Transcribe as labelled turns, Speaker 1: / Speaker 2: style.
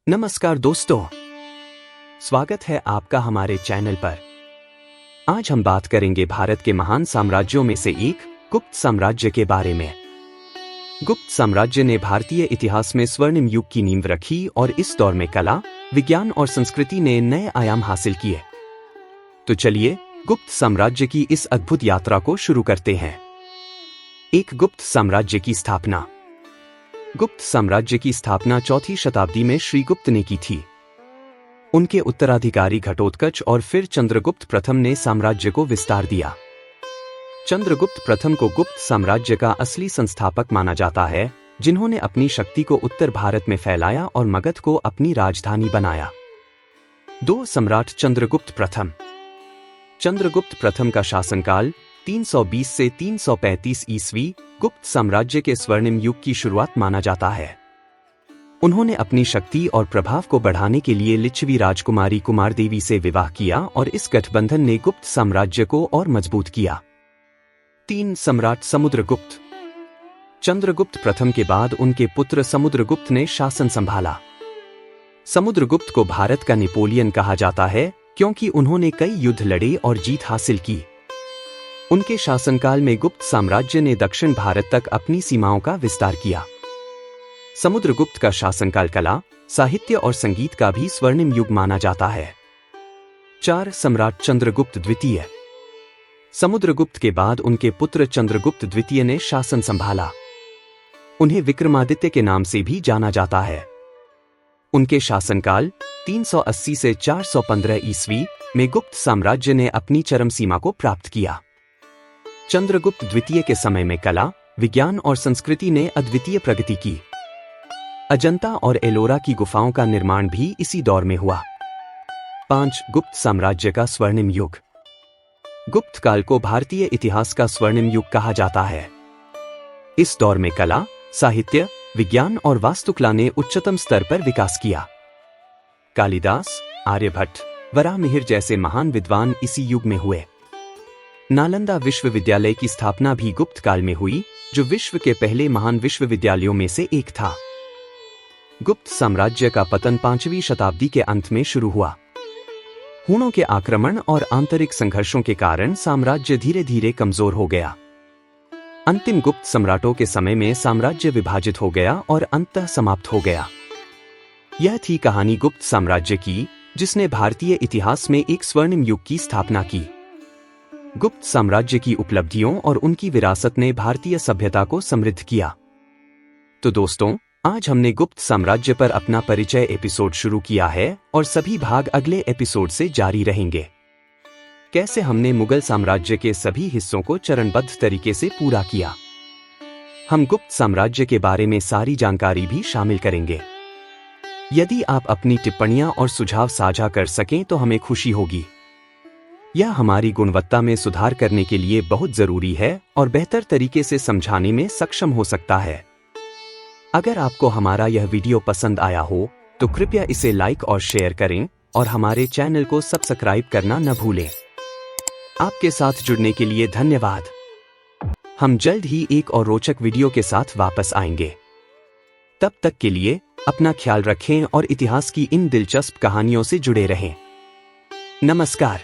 Speaker 1: नमस्कार दोस्तों, स्वागत है आपका हमारे चैनल पर। आज हम बात करेंगे भारत के महान साम्राज्यों में से एक गुप्त साम्राज्य के बारे में। गुप्त साम्राज्य ने भारतीय इतिहास में स्वर्णिम युग की नींव रखी और इस दौर में कला, विज्ञान और संस्कृति ने नए आयाम हासिल किए। तो चलिए गुप्त साम्राज्य की इस अद्भुत यात्रा को शुरू करते हैं। एक गुप्त साम्राज्य की स्थापना। गुप्त साम्राज्य की स्थापना 4वीं शताब्दी में श्रीगुप्त ने की थी। उनके उत्तराधिकारी घटोत्कच और फिर चंद्रगुप्त प्रथम ने साम्राज्य को विस्तार दिया। चंद्रगुप्त प्रथम को गुप्त साम्राज्य का असली संस्थापक माना जाता है, जिन्होंने अपनी शक्ति को उत्तर भारत में फैलाया और मगध को अपनी राजधानी बनाया। 2 सम्राट चंद्रगुप्त प्रथम। चंद्रगुप्त प्रथम का शासनकाल 320 से 335 ईस्वी गुप्त साम्राज्य के स्वर्णिम युग की शुरुआत माना जाता है। उन्होंने अपनी शक्ति और प्रभाव को बढ़ाने के लिए लिच्छवी राजकुमारी कुमारदेवी से विवाह किया और इस गठबंधन ने गुप्त साम्राज्य को और मजबूत किया। 3 सम्राट समुद्रगुप्त। चंद्रगुप्त प्रथम के बाद उनके पुत्र समुद्रगुप्त ने शासन संभाला। समुद्रगुप्त को भारत का नेपोलियन कहा जाता है, क्योंकि उन्होंने कई युद्ध लड़े और जीत हासिल की। उनके शासनकाल में गुप्त साम्राज्य ने दक्षिण भारत तक अपनी सीमाओं का विस्तार किया। समुद्रगुप्त का शासनकाल कला, साहित्य और संगीत का भी स्वर्णिम युग माना जाता है। 4 सम्राट चंद्रगुप्त द्वितीय। समुद्रगुप्त के बाद उनके पुत्र चंद्रगुप्त द्वितीय ने शासन संभाला। उन्हें विक्रमादित्य के नाम से भी जाना जाता है। उनके शासनकाल 380 से 415 ईस्वी में गुप्त साम्राज्य ने अपनी चरम सीमा को प्राप्त किया। चंद्रगुप्त द्वितीय के समय में कला, विज्ञान और संस्कृति ने अद्वितीय प्रगति की। अजंता और एलोरा की गुफाओं का निर्माण भी इसी दौर में हुआ। 5 गुप्त साम्राज्य का स्वर्णिम युग। गुप्त काल को भारतीय इतिहास का स्वर्णिम युग कहा जाता है। इस दौर में कला, साहित्य, विज्ञान और वास्तुकला ने उच्चतम स्तर पर विकास किया। कालिदास, आर्यभट्ट, वराहमिहिर जैसे महान विद्वान इसी युग में हुए। नालंदा विश्वविद्यालय की स्थापना भी गुप्त काल में हुई, जो विश्व के पहले महान विश्वविद्यालयों में से एक था। गुप्त साम्राज्य का पतन 5वीं शताब्दी के अंत में शुरू हुआ। हूणों के आक्रमण और आंतरिक संघर्षों के कारण साम्राज्य धीरे धीरे कमजोर हो गया। अंतिम गुप्त सम्राटों के समय में साम्राज्य विभाजित हो गया और अंततः समाप्त हो गया। यह थी कहानी गुप्त साम्राज्य की, जिसने भारतीय इतिहास में एक स्वर्णिम युग की स्थापना की। गुप्त साम्राज्य की उपलब्धियों और उनकी विरासत ने भारतीय सभ्यता को समृद्ध किया। तो दोस्तों, आज हमने गुप्त साम्राज्य पर अपना परिचय एपिसोड शुरू किया है और सभी भाग अगले एपिसोड से जारी रहेंगे। कैसे हमने मुगल साम्राज्य के सभी हिस्सों को चरणबद्ध तरीके से पूरा किया। हम गुप्त साम्राज्य के बारे में सारी जानकारी भी शामिल करेंगे। यदि आप अपनी टिप्पणियां और सुझाव साझा कर सकें तो हमें खुशी होगी। यह हमारी गुणवत्ता में सुधार करने के लिए बहुत जरूरी है और बेहतर तरीके से समझाने में सक्षम हो सकता है। अगर आपको हमारा यह वीडियो पसंद आया हो तो कृपया इसे लाइक और शेयर करें और हमारे चैनल को सब्सक्राइब करना न भूलें। आपके साथ जुड़ने के लिए धन्यवाद। हम जल्द ही एक और रोचक वीडियो के साथ वापस आएंगे। तब तक के लिए अपना ख्याल रखें और इतिहास की इन दिलचस्प कहानियों से जुड़े रहें। नमस्कार।